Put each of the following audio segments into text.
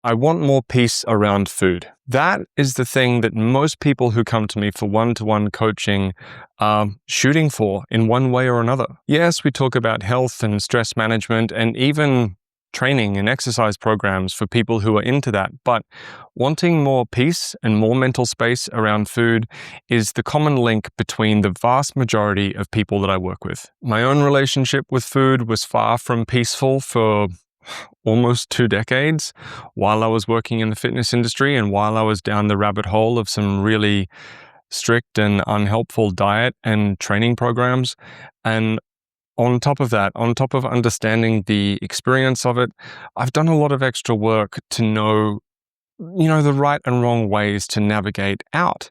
I want more peace around food. That is the thing that most people who come to me for one-to-one coaching are shooting for in one way or another. Yes, we talk about health and stress management and even training and exercise programs for people who are into that, but wanting more peace and more mental space around food is the common link between the vast majority of people that I work with. My own relationship with food was far from peaceful for almost 2 decades while I was working in the fitness industry and while I was down the rabbit hole of some really strict and unhelpful diet and training programs. And on top of that, on top of understanding the experience of it, I've done a lot of extra work to know the right and wrong ways to navigate out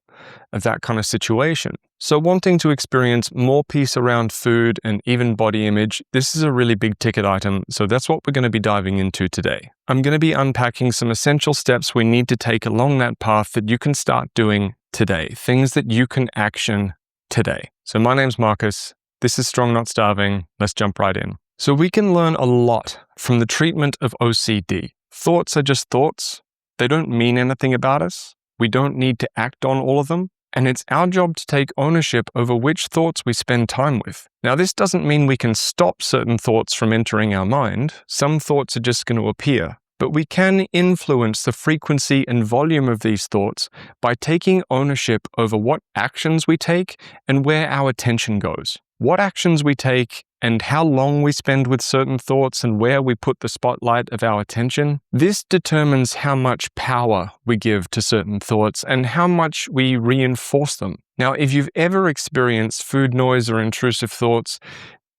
of that kind of situation. So wanting to experience more peace around food and even body image, this is a really big ticket item. So that's what we're going to be diving into today. I'm going to be unpacking some essential steps we need to take along that path that you can start doing today, things that you can action today. So my name's Marcus. This is Strong Not Starving. Let's jump right in. So we can learn a lot from the treatment of OCD. Thoughts are just thoughts. They don't mean anything about us. We don't need to act on all of them. And it's our job to take ownership over which thoughts we spend time with. Now, this doesn't mean we can stop certain thoughts from entering our mind. Some thoughts are just going to appear. But we can influence the frequency and volume of these thoughts by taking ownership over what actions we take and where our attention goes. What actions we take and how long we spend with certain thoughts and where we put the spotlight of our attention, this determines how much power we give to certain thoughts and how much we reinforce them. Now, if you've ever experienced food noise or intrusive thoughts,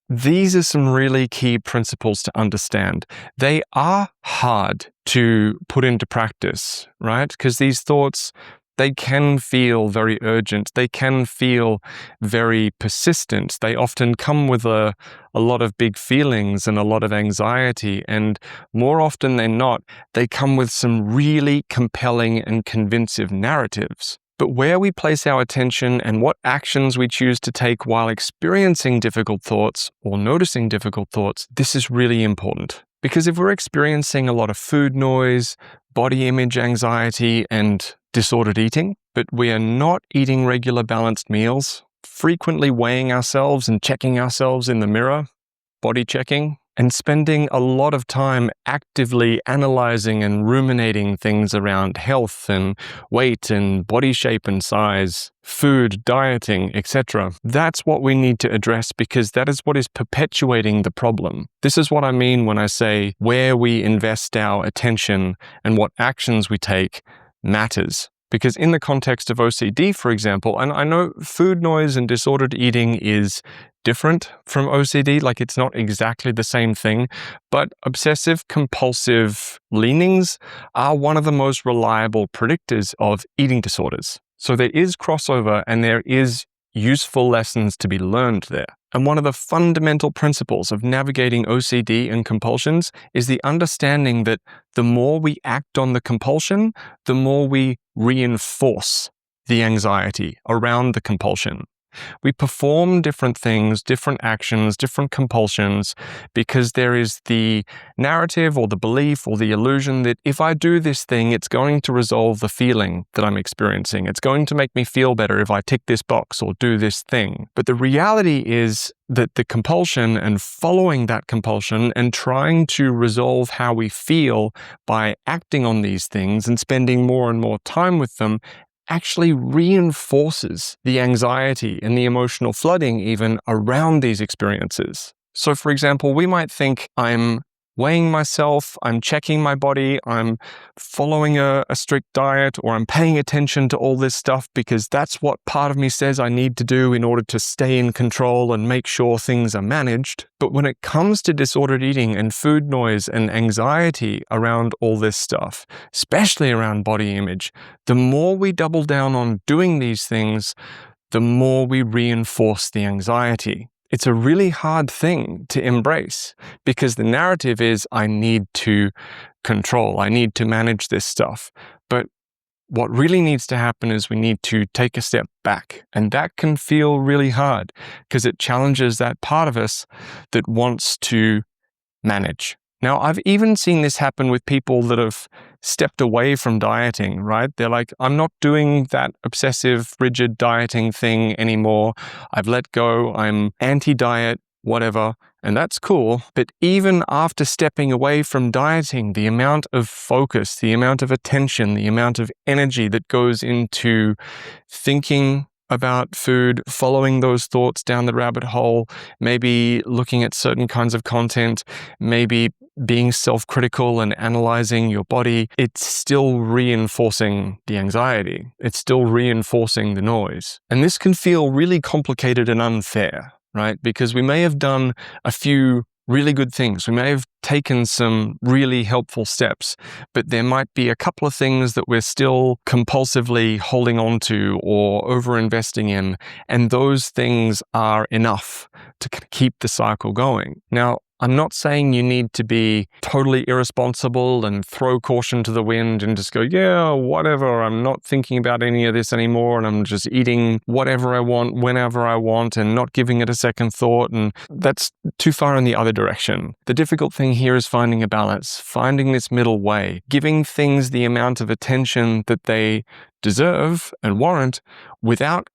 these are some really key principles to understand. They are hard to put into practice, right? Because these thoughts, they can feel very urgent. They can feel very persistent. They often come with a lot of big feelings and a lot of anxiety. And more often than not, they come with some really compelling and convincing narratives. But where we place our attention and what actions we choose to take while experiencing difficult thoughts or noticing difficult thoughts, this is really important. Because if we're experiencing a lot of food noise, body image anxiety, and disordered eating, but we are not eating regular balanced meals, frequently weighing ourselves and checking ourselves in the mirror, body checking, and spending a lot of time actively analyzing and ruminating things around health and weight and body shape and size, food, dieting, etc. That's what we need to address because that is what is perpetuating the problem. This is what I mean when I say where we invest our attention and what actions we take matters. Because in the context of OCD, for example, and I know food noise and disordered eating is different from OCD, like it's not exactly the same thing, but obsessive compulsive leanings are one of the most reliable predictors of eating disorders. So there is crossover and there is useful lessons to be learned there. And one of the fundamental principles of navigating OCD and compulsions is the understanding that the more we act on the compulsion, the more we reinforce the anxiety around the compulsion. We perform different things, different actions, different compulsions, because there is the narrative or the belief or the illusion that if I do this thing, it's going to resolve the feeling that I'm experiencing. It's going to make me feel better if I tick this box or do this thing. But the reality is that the compulsion and following that compulsion and trying to resolve how we feel by acting on these things and spending more and more time with them actually reinforces the anxiety and the emotional flooding even around these experiences. So for example, we might think I'm weighing myself, I'm checking my body, I'm following a strict diet, or I'm paying attention to all this stuff because that's what part of me says I need to do in order to stay in control and make sure things are managed. But when it comes to disordered eating and food noise and anxiety around all this stuff, especially around body image, the more we double down on doing these things, the more we reinforce the anxiety. It's a really hard thing to embrace because the narrative is I need to control, I need to manage this stuff. But what really needs to happen is we need to take a step back. And that can feel really hard because it challenges that part of us that wants to manage. Now, I've even seen this happen with people that have stepped away from dieting, right? They're like, I'm not doing that obsessive, rigid dieting thing anymore. I've let go. I'm anti-diet, whatever. And that's cool. But even after stepping away from dieting, the amount of focus, the amount of attention, the amount of energy that goes into thinking about food, following those thoughts down the rabbit hole, maybe looking at certain kinds of content, maybe being self-critical and analyzing your body, it's still reinforcing the anxiety. It's still reinforcing the noise. And this can feel really complicated and unfair, right? Because we may have done a few really good things. We may have taken some really helpful steps, but there might be a couple of things that we're still compulsively holding on to or over-investing in, and those things are enough to keep the cycle going. Now, I'm not saying you need to be totally irresponsible and throw caution to the wind and just go, yeah, whatever, I'm not thinking about any of this anymore and I'm just eating whatever I want, whenever I want, and not giving it a second thought. And that's too far in the other direction. The difficult thing here is finding a balance, finding this middle way, giving things the amount of attention that they deserve and warrant without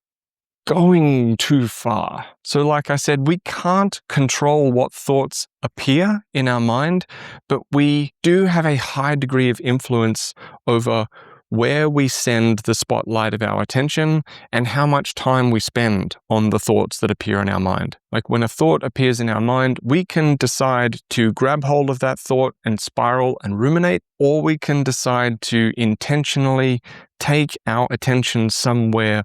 going too far. So like I said, we can't control what thoughts appear in our mind, but we do have a high degree of influence over where we send the spotlight of our attention and how much time we spend on the thoughts that appear in our mind. Like when a thought appears in our mind, we can decide to grab hold of that thought and spiral and ruminate, or we can decide to intentionally take our attention somewhere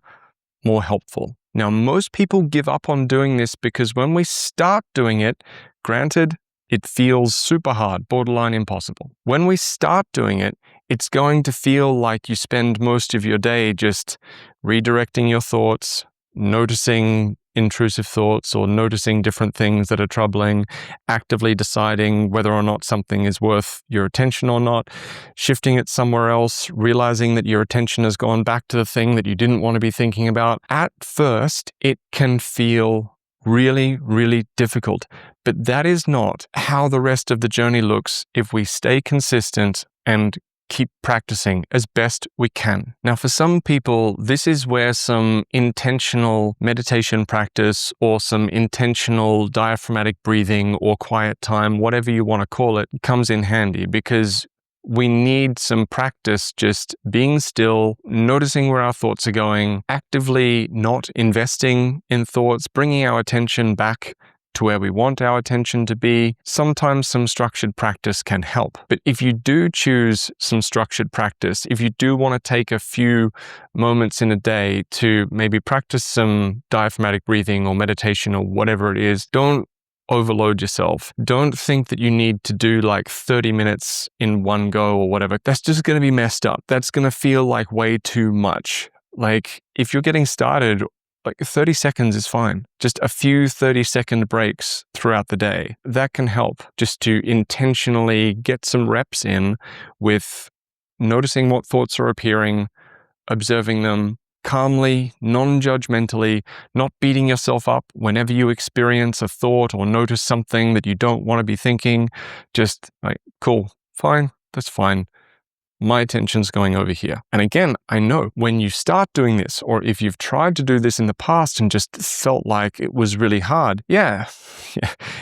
more helpful. Now, most people give up on doing this because when we start doing it, granted, it feels super hard, borderline impossible. When we start doing it, it's going to feel like you spend most of your day just redirecting your thoughts, noticing intrusive thoughts or noticing different things that are troubling, actively deciding whether or not something is worth your attention or not, shifting it somewhere else, realizing that your attention has gone back to the thing that you didn't want to be thinking about. At first, it can feel really, really difficult, but that is not how the rest of the journey looks if we stay consistent and keep practicing as best we can. Now, for some people, this is where some intentional meditation practice or some intentional diaphragmatic breathing or quiet time, whatever you want to call it, comes in handy, because we need some practice just being still, noticing where our thoughts are going, actively not investing in thoughts, bringing our attention back to where we want our attention to be. Sometimes some structured practice can help. But if you do choose some structured practice, if you do want to take a few moments in a day to maybe practice some diaphragmatic breathing or meditation or whatever it is, don't overload yourself. Don't think that you need to do like 30 minutes in one go or whatever. That's just going to be messed up. That's going to feel like way too much. Like if you're getting started, like 30 seconds is fine. Just a few 30-second breaks throughout the day. That can help just to intentionally get some reps in with noticing what thoughts are appearing, observing them calmly, non-judgmentally, not beating yourself up whenever you experience a thought or notice something that you don't want to be thinking. Just like, cool, fine, that's fine. My attention's going over here. And again, I know when you start doing this, or if you've tried to do this in the past and just felt like it was really hard, yeah,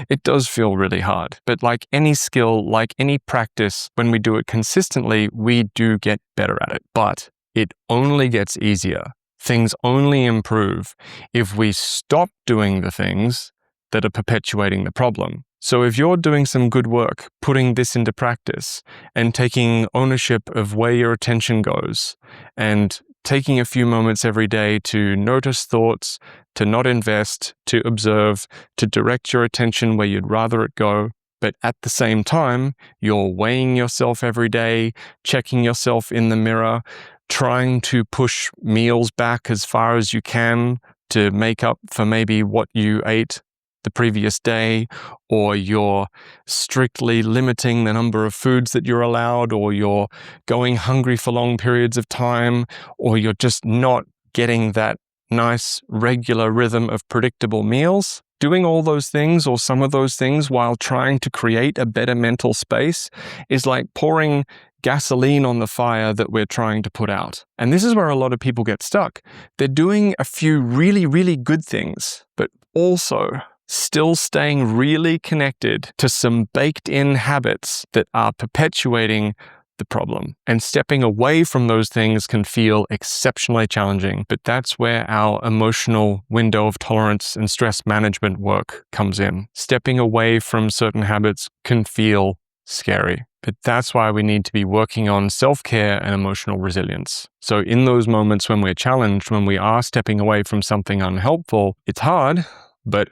it does feel really hard. But like any skill, like any practice, when we do it consistently, we do get better at it. But it only gets easier. Things only improve if we stop doing the things that are perpetuating the problem. So if you're doing some good work, putting this into practice and taking ownership of where your attention goes and taking a few moments every day to notice thoughts, to not invest, to observe, to direct your attention where you'd rather it go, but at the same time, you're weighing yourself every day, checking yourself in the mirror, trying to push meals back as far as you can to make up for maybe what you ate the previous day, or you're strictly limiting the number of foods that you're allowed, or you're going hungry for long periods of time, or you're just not getting that nice regular rhythm of predictable meals. Doing all those things or some of those things while trying to create a better mental space is like pouring gasoline on the fire that we're trying to put out. And this is where a lot of people get stuck. They're doing a few really, really good things, but also still staying really connected to some baked-in habits that are perpetuating the problem. And stepping away from those things can feel exceptionally challenging, but that's where our emotional window of tolerance and stress management work comes in. Stepping away from certain habits can feel scary, but that's why we need to be working on self-care and emotional resilience. So in those moments when we're challenged, when we are stepping away from something unhelpful, it's hard, but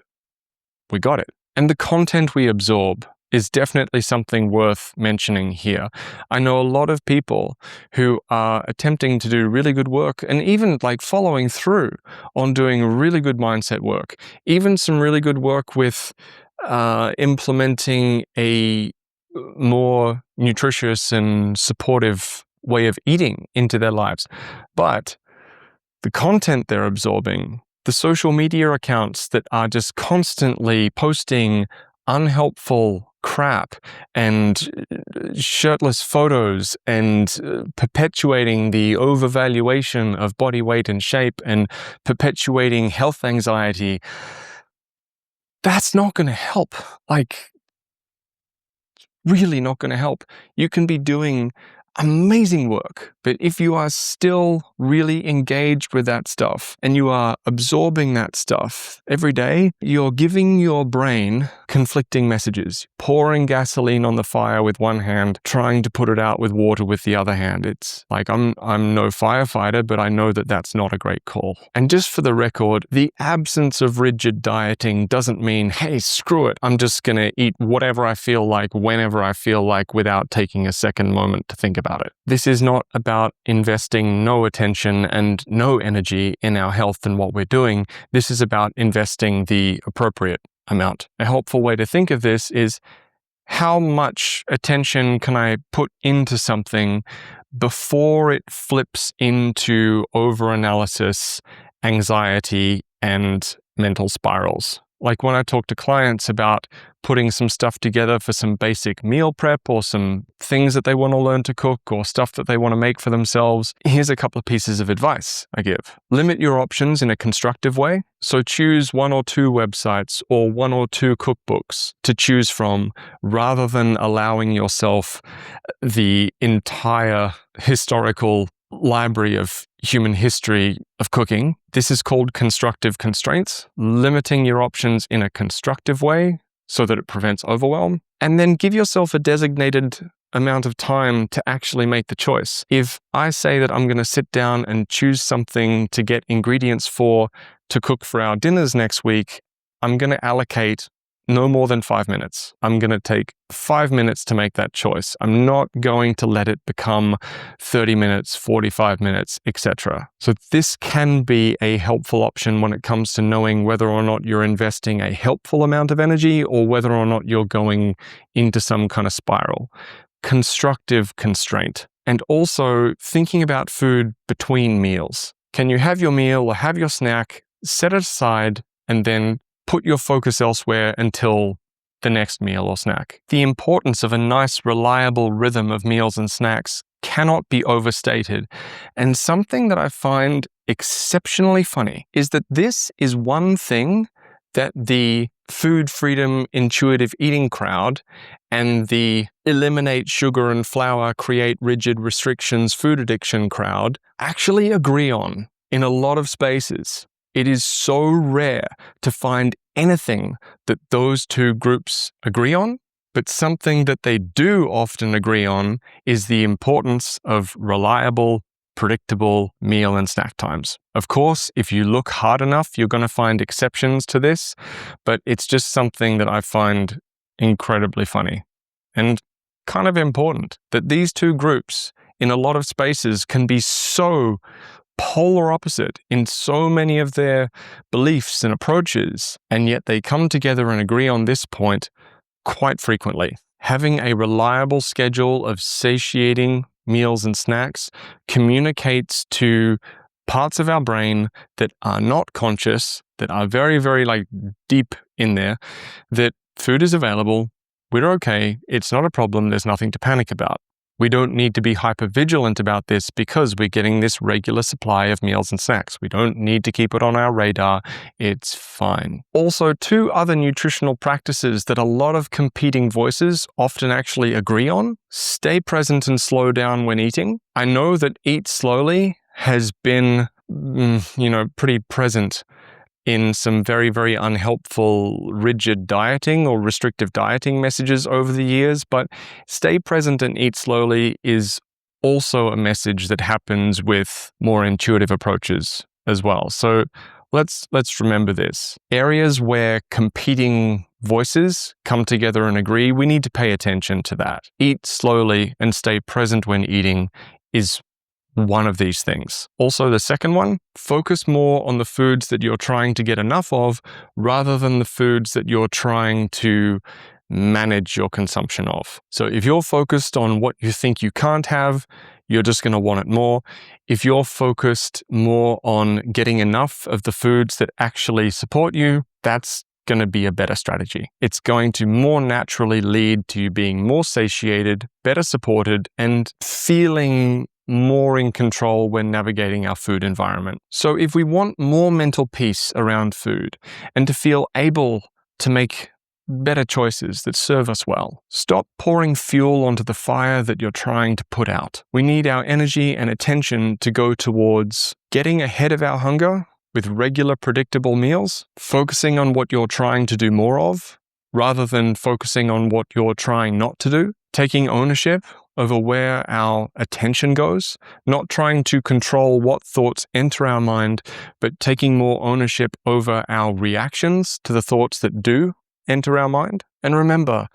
we got it. And the content we absorb is definitely something worth mentioning here. I know a lot of people who are attempting to do really good work and even like following through on doing really good mindset work, even some really good work with implementing a more nutritious and supportive way of eating into their lives. But the content they're absorbing, the social media accounts that are just constantly posting unhelpful crap and shirtless photos and perpetuating the overvaluation of body weight and shape and perpetuating health anxiety, that's not going to help. Like, really not going to help. You can be doing amazing work, but if you are still really engaged with that stuff and you are absorbing that stuff every day, you're giving your brain conflicting messages, pouring gasoline on the fire with one hand, trying to put it out with water with the other hand. It's like, I'm no firefighter, but I know that that's not a great call. And just for the record, the absence of rigid dieting doesn't mean, hey, screw it, I'm just going to eat whatever I feel like, whenever I feel like, without taking a second moment to think about it. This is not about investing no attention and no energy in our health and what we're doing. This is about investing the appropriate amount. A helpful way to think of this is, how much attention can I put into something before it flips into overanalysis, anxiety, and mental spirals? Like when I talk to clients about putting some stuff together for some basic meal prep or some things that they want to learn to cook or stuff that they want to make for themselves, here's a couple of pieces of advice I give. Limit your options in a constructive way. So choose 1 or 2 websites or 1 or 2 cookbooks to choose from, rather than allowing yourself the entire historical library of human history of cooking. This is called constructive constraints, limiting your options in a constructive way so that it prevents overwhelm. And then give yourself a designated amount of time to actually make the choice. If I say that I'm going to sit down and choose something to get ingredients for to cook for our dinners next week, I'm going to allocate no more than 5 minutes. I'm going to take 5 minutes to make that choice. I'm not going to let it become 30 minutes, 45 minutes, etc. So this can be a helpful option when it comes to knowing whether or not you're investing a helpful amount of energy or whether or not you're going into some kind of spiral. Constructive constraint. And also thinking about food between meals. Can you have your meal or have your snack, set it aside, and then put your focus elsewhere until the next meal or snack? The importance of a nice, reliable rhythm of meals and snacks cannot be overstated. And something that I find exceptionally funny is that this is one thing that the food freedom intuitive eating crowd and the eliminate sugar and flour, create rigid restrictions food addiction crowd actually agree on in a lot of spaces. It is so rare to find anything that those two groups agree on, but something that they do often agree on is the importance of reliable, predictable meal and snack times. Of course, if you look hard enough, you're going to find exceptions to this, but it's just something that I find incredibly funny and kind of important, that these two groups in a lot of spaces can be so polar opposite in so many of their beliefs and approaches, and yet they come together and agree on this point quite frequently. Having a reliable schedule of satiating meals and snacks communicates to parts of our brain that are not conscious, that are very, very deep in there, that food is available, we're okay, it's not a problem, there's nothing to panic about. We don't need to be hypervigilant about this because we're getting this regular supply of meals and snacks. We don't need to keep it on our radar. It's fine. Also, 2 other nutritional practices that a lot of competing voices often actually agree on: stay present and slow down when eating. I know that eat slowly has been, pretty present in some very, very unhelpful, rigid dieting or restrictive dieting messages over the years, but stay present and eat slowly is also a message that happens with more intuitive approaches as well. So let's remember this. Areas where competing voices come together and agree, we need to pay attention to that. Eat slowly and stay present when eating is one of these things. Also, the second one, focus more on the foods that you're trying to get enough of rather than the foods that you're trying to manage your consumption of. So if you're focused on what you think you can't have, you're just going to want it more. If you're focused more on getting enough of the foods that actually support you, that's going to be a better strategy. It's going to more naturally lead to you being more satiated, better supported, and feeling more in control when navigating our food environment. So if we want more mental peace around food and to feel able to make better choices that serve us well, stop pouring fuel onto the fire that you're trying to put out. We need our energy and attention to go towards getting ahead of our hunger with regular, predictable meals, focusing on what you're trying to do more of, rather than focusing on what you're trying not to do, taking ownership over where our attention goes, not trying to control what thoughts enter our mind, but taking more ownership over our reactions to the thoughts that do enter our mind. And remember,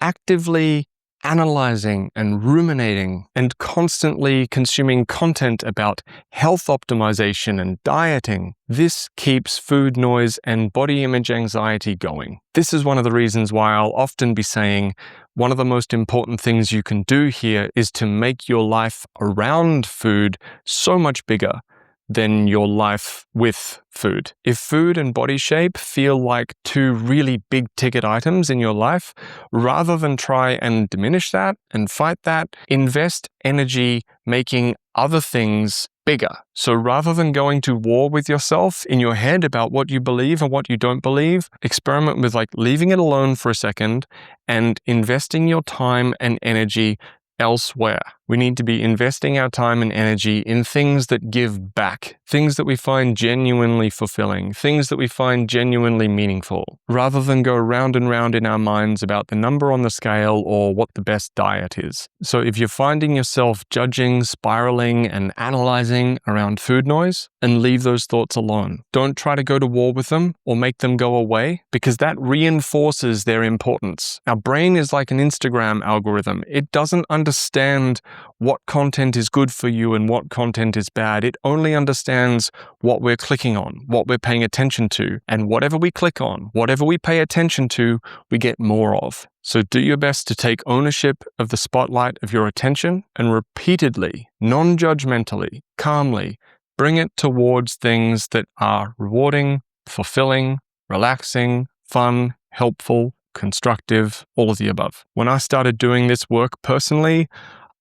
actively analyzing and ruminating and constantly consuming content about health optimization and dieting, this keeps food noise and body image anxiety going. This is one of the reasons why I'll often be saying one of the most important things you can do here is to make your life around food so much bigger than your life with food. If food and body shape feel like 2 really big ticket items in your life, rather than try and diminish that and fight that, invest energy making other things bigger. So rather than going to war with yourself in your head about what you believe and what you don't believe, experiment with leaving it alone for a second and investing your time and energy elsewhere. We need to be investing our time and energy in things that give back, things that we find genuinely fulfilling, things that we find genuinely meaningful, rather than go round and round in our minds about the number on the scale or what the best diet is. So if you're finding yourself judging, spiraling, and analyzing around food noise, and leave those thoughts alone. Don't try to go to war with them or make them go away, because that reinforces their importance. Our brain is like an Instagram algorithm. It doesn't understand what content is good for you and what content is bad. It only understands what we're clicking on, what we're paying attention to, and whatever we click on, whatever we pay attention to, we get more of. So do your best to take ownership of the spotlight of your attention and repeatedly, non-judgmentally, calmly, bring it towards things that are rewarding, fulfilling, relaxing, fun, helpful, constructive, all of the above. When I started doing this work personally,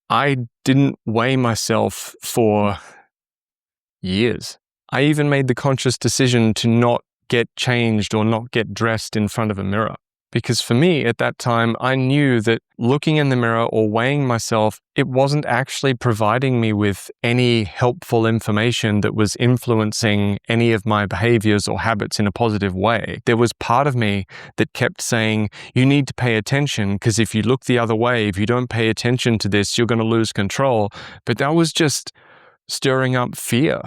I didn't weigh myself for years. I even made the conscious decision to not get changed or not get dressed in front of a mirror. Because for me, at that time, I knew that looking in the mirror or weighing myself, it wasn't actually providing me with any helpful information that was influencing any of my behaviors or habits in a positive way. There was part of me that kept saying, you need to pay attention, because if you look the other way, if you don't pay attention to this, you're going to lose control. But that was just stirring up fear.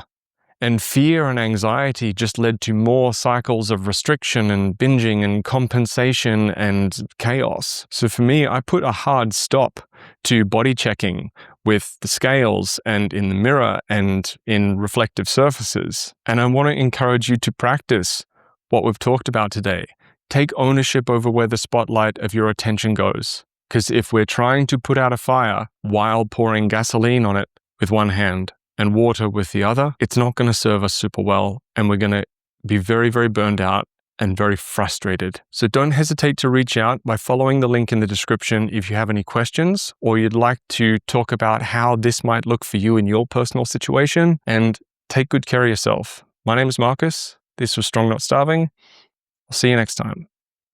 And fear and anxiety just led to more cycles of restriction and binging and compensation and chaos. So for me, I put a hard stop to body checking with the scales and in the mirror and in reflective surfaces. And I want to encourage you to practice what we've talked about today. Take ownership over where the spotlight of your attention goes. Because if we're trying to put out a fire while pouring gasoline on it with one hand, and water with the other, it's not going to serve us super well, and we're going to be very, very burned out, and very frustrated. So don't hesitate to reach out by following the link in the description if you have any questions or you'd like to talk about how this might look for you in your personal situation, and take good care of yourself. My name is Marcus. This was Strong Not Starving. I'll see you next time.